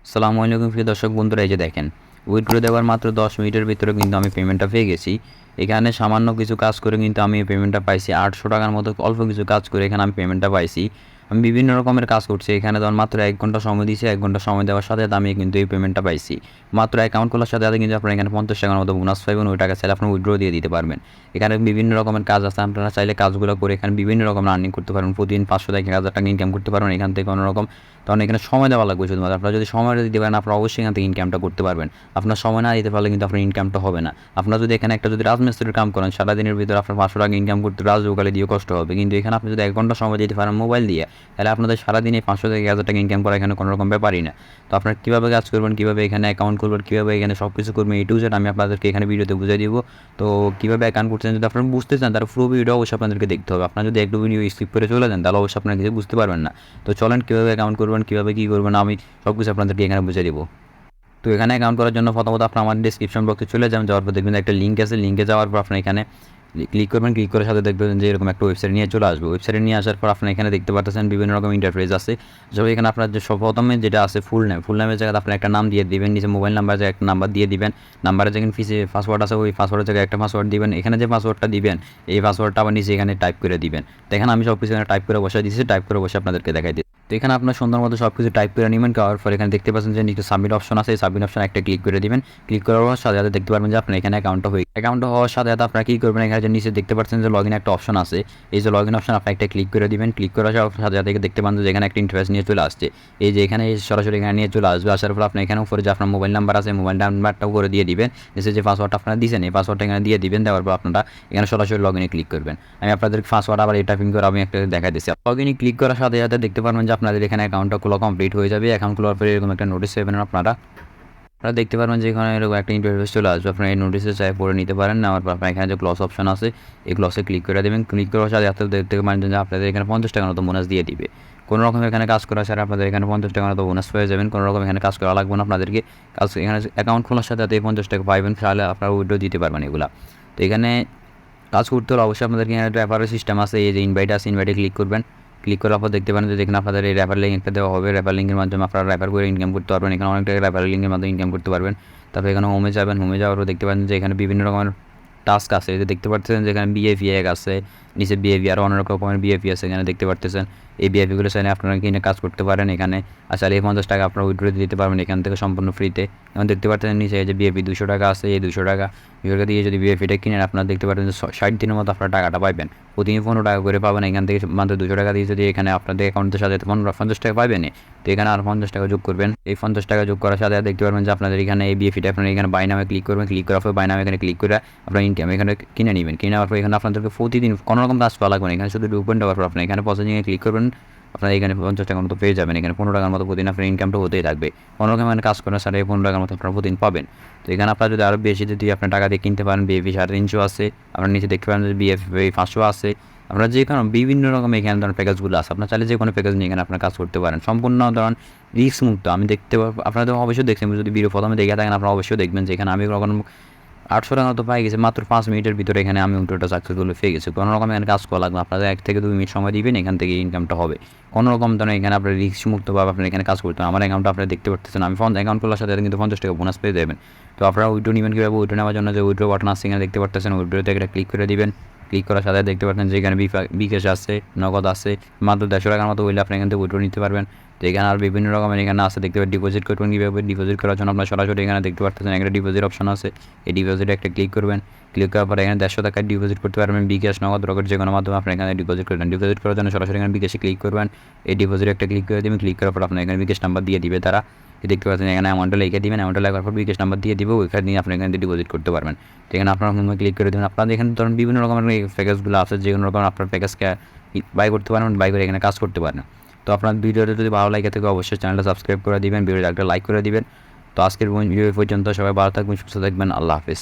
আসসালামু আলাইকুম প্রিয় দর্শক বন্ধুরা, এই যে দেখেন উইথড্র দেওয়ার মাত্র 10 মিনিটের ভিতরে কিন্তু আমি পেমেন্টটা পেয়ে গেছি। এখানে সামান্য কিছু কাজ করে কিন্তু আমি পেমেন্টটা পাইছি 800 টাকার মতো। অল্প কিছু কাজ করে এখানে আমি পেমেন্টটা পাইছি। আমি বিভিন্ন রকমের কাজ করছি এখানে, ধর মাত্র 1 ঘন্টা সময় দিয়েছি। 1 ঘন্টা সময় দেওয়ার সাথে সাথে আমি কিন্তু এই পেমেন্টটা পাইছি। মাত্র অ্যাকাউন্ট খোলার সাথে সাথে কিন্তু আপনারা এখানে 50 টাকার মতো বোনাস পাবেন। ওই টাকা চাইলে আপনারা উইথড্র দিয়ে দিতে পারবেন। এখানে বিভিন্ন রকমের কাজ আছে, আপনারা চাইলে কাজগুলো করে এখানে বিভিন্ন রকমের আর্নিং করতে পারবেন। প্রতিদিন 500 থেকে 1000 টাকা ইনকাম করতে পারবেন এখান থেকে কোনো রকম। কারণ এখানে সময় দেওয়া লাগবে শুধুমাত্র। আপনারা যদি সময়টা দিতে পারেন আপনারা অবশ্যই এখান থেকে ইনকামটা করতে পারবেন। আপনার সময় না দিতে পারলে কিন্তু আপনার ইনকামটা হবে না। আপনারা যদি এখানে একটা যদি রাজমিস্ত্রির কাম করেন, সারাদিনের ভিতরে আপনার 500 টাকা ইনকাম করতে রাজউকালে দিয়ে কষ্ট হবে। কিন্তু এখানে আপনি যদি 1 ঘন্টা সময় দিতে পারেন মোবাইল দিয়ে, তাহলে আপনাদের সারাদিনে 500 থেকে 1000 টাকা ইনকাম করা এখানে কোনো রকম ব্যাপারই না। তো আপনারা কীভাবে কাজ করবেন, কীভাবে এখানে অ্যাকাউন্ট করবেন, কীভাবে এখানে সব কিছু করবেন, A to Z আমি আপনাদেরকে এখানে ভিডিওতে বুঝিয়ে দিব। তো কীভাবে অ্যাকাউন্ট করছেন যদি আপনারা বুঝতে চান তাহলে পুরো ভিডিও অবশ্যই আপনাদেরকে দেখতে হবে। আপনারা যদি একটু ভিডিও স্কিপ করে চলে যান তাহলে অবশ্যই আপনারা কিছু বুঝতে পারবেন না। তো চলেন কীভাবে অ্যাকাউন্ট করবেন, কীভাবে কী করবেন আমি সব কিছু আপনাদেরকে এখানে বুঝিয়ে দিব। তো এখানে অ্যাকাউন্ট করার জন্য প্রথমত আপনার আমার ডিসক্রিপশন বক্সে চলে যাবেন। যাওয়ার পর দেখবেন একটা লিঙ্ক আছে, লিঙ্কে যাওয়ার পর আপনার এখানে ক্লিক করবেন। ক্লিক করার সাথে দেখবেন যে এরকম একটা ওয়েবসাইট নিয়ে চলে আসবে। ওয়েবসাইটে নিয়ে আসার পর আপনার এখানে দেখতে পাচ্ছেন বিভিন্ন রকম ইন্টারফেস আছে। যবে এখানে আপনার যে প্রথমে যেটা আছে ফুল নেমের জায়গায় আপনার একটা নাম দিয়ে দিবেন, নিচে মোবাইল নাম্বার যে একটা নাম্বার দিয়ে দিবেন। নাম্বারে যেখানে পাসওয়ার্ড আছে ওই পাসওয়ার্ডের জায়গায় একটা পাসওয়ার্ড দিবেন। এখানে যে পাসওয়ার্ডটা দিবেন এই পাসওয়ার্ডটা আবার নিচে এখানে টাইপ করে দিবেন। দেখেন আমি সব কিছু এখানে টাইপ করে বসে দিয়েছি, টাইপ করে বসে আপনাদেরকে দেখাই দিই। তো এখানে আপনার সুন্দর মতো সব কিছু টাইপ করে নেবেন। করার পর এখানে দেখতে পাচ্ছেন যে নিচে সাবমিট অপশন আছে, এই সাবমিট অপশন একটা ক্লিক করে দিবেন। ক্লিক করার সাথে সাথে দেখতে পারবেন যে আপনার এখানে অ্যাকাউন্ট হওয়ার সাথে সাথে আপনারা কী করবেন, এখানে যে নিচে দেখতে পাচ্ছেন যে লগইন একটা অপশন আছে, এই যে লগইন অপশন আপনি একটা ক্লিক করে দিবেন। ক্লিক করার সাথে সাথে দেখতে পান যে এখানে একটা ইন্টারফেস নিয়ে চলে আসছে। এই যে এখানে সরাসরি এখানে নিয়ে চলে আসবে। আসার পর আপনি এখানে উপরে যে আপনার মোবাইল নাম্বার আছে মোবাইল নাম্বারটাও করে দিয়ে দিবেন। নিচে যে পাসওয়ার্ডটা আপনারা দিয়েছেন এই পাসওয়ার্ডটা এখানে দিয়ে দিবেন। দেওয়ার পর আপনারা এখানে সরাসরি লগইনে ক্লিক করবেন। আমি আপনাদের পাসওয়ার্ড আবার টাইপিং করে আমি একটা দেখা দিচ্ছি। লগইনে ক্লিক করার সাথে সাথে দেখতে পারবেন যে আপনাদের এখানে অ্যাকাউন্টটা খোলা কমপ্লিট হয়ে যাবে। অ্যাকাউন্ট খোলার পরে এরকম একটা নোটিশ পাবেন আপনারা দেখতে পারবেন যে এখানে এরকম একটা ইন্টারফেস চলে আসবে। আপনারা এই নোটিশে চাই পড়ে নিতে পারেন। নেওয়ার পর আপনার এখানে যে ক্লস অপশন আছে এই ক্লসে ক্লিক করে দেবেন। ক্লিক করার সাথে সাথে দেখতে পারেন যে আপনাদের এখানে 50 টাকার মতো বোনাস দিয়ে দিবে। কোনো রকম এখানে কাজ করা ছাড়া আপনাদের এখানে 50 টাকার মতো বোনাস পেয়ে যাবেন। কোনো রকম এখানে কাজ করা লাগবে না আপনাদেরকে। কাজ এখানে অ্যাকাউন্ট খোলার সাথে সাথে 50 টাকা পাইবেন, তাহলে আপনারা উইথড্র দিতে পারবেন এগুলা। তো এখানে কাজ করতে হলে অবশ্যই আপনাদেরকে এখানে রেফারের সিস্টেম আছে। এই যে ইনভাইট আছে, ইনভাইটে ক্লিক করবেন। ক্লিক করার পর দেখতে পারেন যে দেখেন আপনাদের এই রেফার লিঙ্কটা দেওয়া হবে। রেফার লিঙ্কের মাধ্যমে আপনারা রেফার করে ইনকাম করতে পারবেন। এখানে অনেক টাকা রেফার লিঙ্কের মাধ্যমে ইনকাম করতে পারবেন। তারপরে এখানে হোমে যাবেন। হোমে যাওয়ার পর দেখতে পাচ্ছেন যে এখানে বিভিন্ন রকমের টাস্ক আছে। এই যে দেখতে পাচ্ছেন যে এখানে বিএফি এক আছে, নিচে বিএফি আরও অনেক রকমের বিএফি আছে এখানে দেখতে পাচ্ছেন। এই বিএফিগুলো চাইলে আপনারা কিনে কাজ করতে পারেন এখানে। আসলে এই 50 টাকা আপনারা উইথড্র দিতে পারবেন এখান থেকে সম্পূর্ণ ফ্রিতে। এখন দেখতে পাচ্ছেন নিচে এই যে বিএফি 200 টাকা আছে, এই 200 টাকা দিয়ে যদি বিএফিটা কিনেন আপনারা দেখতে পাচ্ছেন যে 60 দিনের মতো আপনারা টাকাটা পাবেন। প্রতিদিন 15 টাকা করে পাবেন এখান থেকে। মাত্র 200 টাকা দিয়ে যদি এখানে আপনাদের অ্যাকাউন্টের সাথে 50 টাকা পাবেন। তো এখানে আর 50 টাকা যোগ করবেন। এই 50 টাকা যোগ করার সাথে দেখতে পারবেন যে আপনাদের এখানে এই বিএফিটা আপনারা এখানে বাই নামে ক্লিক করবেন। ক্লিক করার পর বাই নামে এখানে ক্লিক করে আপনার ইনকাম এখানে কিনে নেবেন। কিনে নেওয়ার পর এখানে আপনাদেরকে প্রতিদিন কোনো রকম কাজ পাওয়া লাগবে না। এখানে শুধু ঢুকবেন, দেওয়ার পর আপনার এখানে প্রসেসিংয়ে ক্লিক করবেন। আপনারা এখানে 50 টাকার মতো পেয়ে যাবেন। এখানে 15 টাকার মতো প্রতিদিন আপনার ইনকামটা হতেই থাকবে। কোনো রকম কাজ করার সাথে 15 টাকার মতো আপনারা প্রতিদিন পাবেন। তো এখানে আপনারা যদি আরও বেশি যদি আপনার টাকা দিয়ে কিনতে পারেন, বিএফি 350 আছে, আপনার নিচে দেখতে পারেন যে বিএফি 500 আছে। আমরা যে কোনো বিভিন্ন রকম এখানে ধরেন প্যাকেজগুলো আছে। আপনার চাইলে যে কোনো প্যাকেজ নিয়ে এখানে আপনার কাজ করতে পারেন। সম্পূর্ণ ধরেন রিস্ক মুক্ত। আমি দেখতে আপনাদের অবশ্যই দেখছেন, যদি ভিডিও প্রথমে দেখে থাকেন আপনারা অবশ্যই দেখবেন যে এখানে আমি কখনো 800 টাকা মতো পাই গেছে মাত্র 5 মিনিটের ভিতরে। এখানে আমি উইথড্রটা সাকসেসফুলি পেয়ে গেছি। কোনো রকম এখানে কাজ করা লাগবে, আপনাদের 1 থেকে 2 মিনিট সময় দিবেন, এখান থেকে ইনকামটা হবে। কোনো রকম ধরেন এখানে আপনার রিস্ক মুক্তভাবে আপনার এখানে কাজ করতে হবে। আমার অ্যাকাউন্টটা আপনারা দেখতে পাচ্ছেন, আমি অ্যাকাউন্ট খোলার সাথে কিন্তু 50 টাকা বোনাস পেয়ে যাবেন। তো আপনারা উইথড্র নেবেন কীভাবে, উইথড্র নেওয়ার জন্য যে উইথড্র বাটন আছে এখানে দেখতে পাচ্ছেন, উইথড্রতে একটা ক্লিক করে দিবেন। ক্লিক করার সাথে দেখতে পাচ্ছেন যে এখানে বিকাশ আছে, নগদ আছে। মাত্র 150 টাকার মতো হইলে আপনি এখান থেকে উইথড্র নিতে পারবেন। তো এখানে আর বিভিন্ন রকমের এখানে আছে দেখতে পাবেন ডিপোজিট করবেন কীভাবে। ডিপোজিট করার জন্য আপনার সরাসরি এখানে দেখতে পাচ্ছেন একটা ডিপোজিট অপশন আছে। এই ডিপোজিটে একটা ক্লিক করবেন। ক্লিক করার পরে এখানে 150 টাকা ডিপোজিট করতে পারবেন। বিকাশ, নগদ, রকেট যে কোনো মাধ্যমে আপনি এখানে ডিপোজিট করবেন। ডিপোজিট করার জন্য সরাসরি এখানে বিকাশে ক্লিক করবেন। এই ডিপোজিটে একটা ক্লিক করে দেবেন। ক্লিক করার পর আপনার এখানে বিকাশ নাম্বার দিয়ে দিবে তারা। দেখতে পাচ্ছেন এখানে অ্যামাউন্টটা লিখে দিবেন। অ্যামাউন্টটা লেখার পর বিকাশ নাম্বার দিয়ে দিব, ওইখানে নিয়ে আপনি এখানে ডিপোজিট করতে পারবেন। তো এখানে আপনার হোমে ক্লিক করে দেবেন। আপনাদের এখানে ধরুন বিভিন্ন রকমের প্যাকেজগুলো আছে, যে কোনো রকম আপনার প্যাকেজকে বাই করতে পারেন, বাই করে এখানে কাজ করতে পারেন। তো আপনার ভিডিওটা যদি ভালো লাগে থাকে অবশ্যই চ্যানেলটা সাবস্ক্রাইব করে দিবেন, ভিডিওটা একটা লাইক করে দিবেন। তো আজকের ভিডিও পর্যন্ত সবাই ভালো থাকবেন, সুস্থ থাকবেন। আল্লাহ হাফেজ।